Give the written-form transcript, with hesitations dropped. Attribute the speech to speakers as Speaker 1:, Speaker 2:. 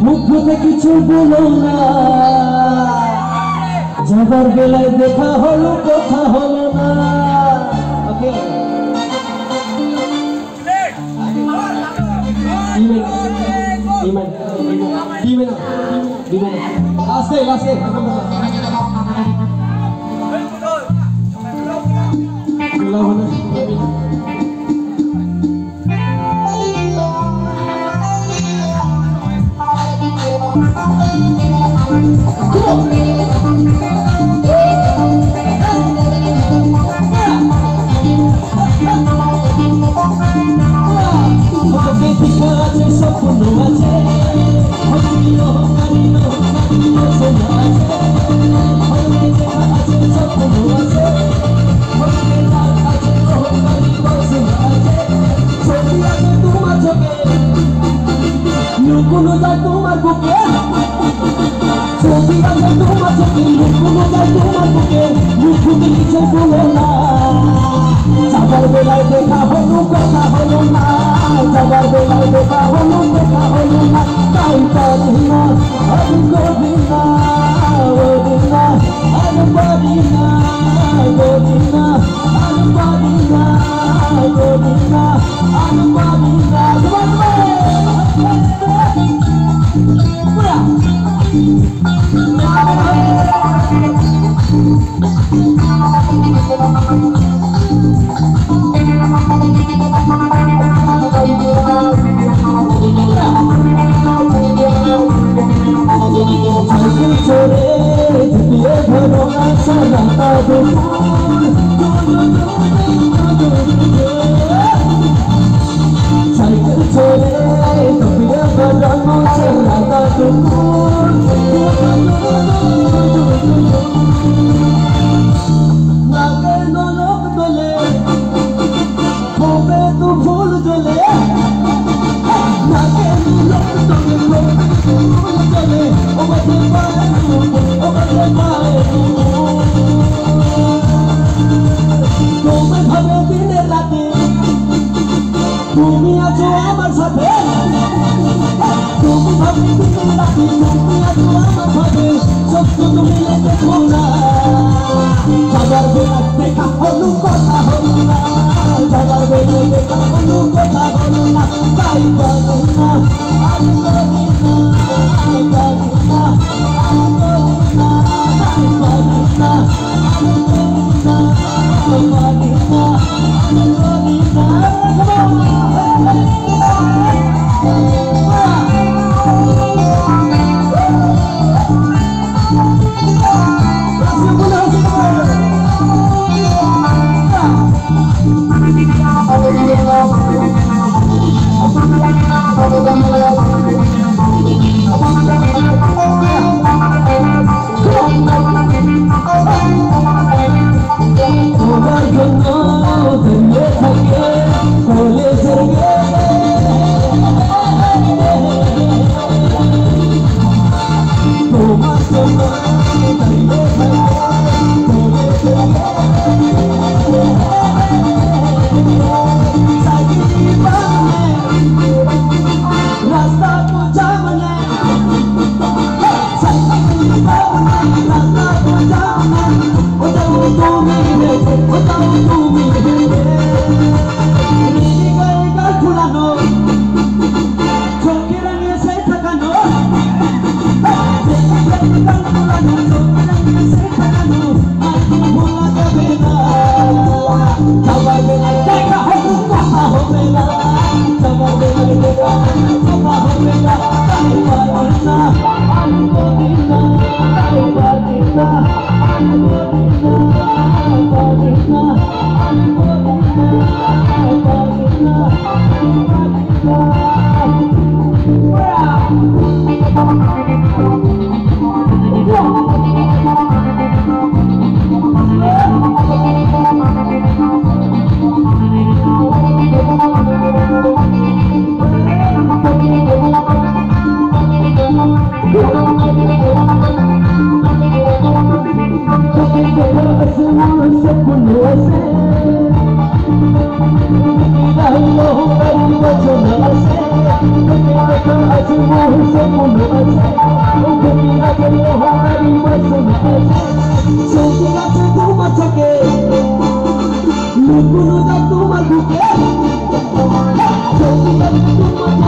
Speaker 1: মুখ ফুটে কিছু বলো না, যাবার বেলায় দেখা হলো কথা হলো না। ওকে লুকুনো যায় তোমার বুকে, ছবি আছে তোমার চোখে, লুকুনো যায় তোমার বুকে, লুকুতে কিছু বলো না, যাবার বেলায় দেখা হলো কথা হলো না, যাবার বেলায় দেখা হলো কথা হলো না, তাই পারি না আমি করি না, বলি না আমি পারি না, বলি না আমি পারি না, বলি না আমি পারি না। তুমি আছো আমার সাথে, তুমি ভাবে তুমি রাখি, তুমি আছো আমার সাথে, সত্য তুমি দেখো না, যাবার বেলা দেখা হলো কথা হলো না, যাবার বেলা দেখা হলো কথা হলো না, তাই পারি না আমি পারি না, আমি পারি না, আমি পারি না, তাই পারি না আমি পারি না, আমি পারি না, আমি পারি না। Aku তোমার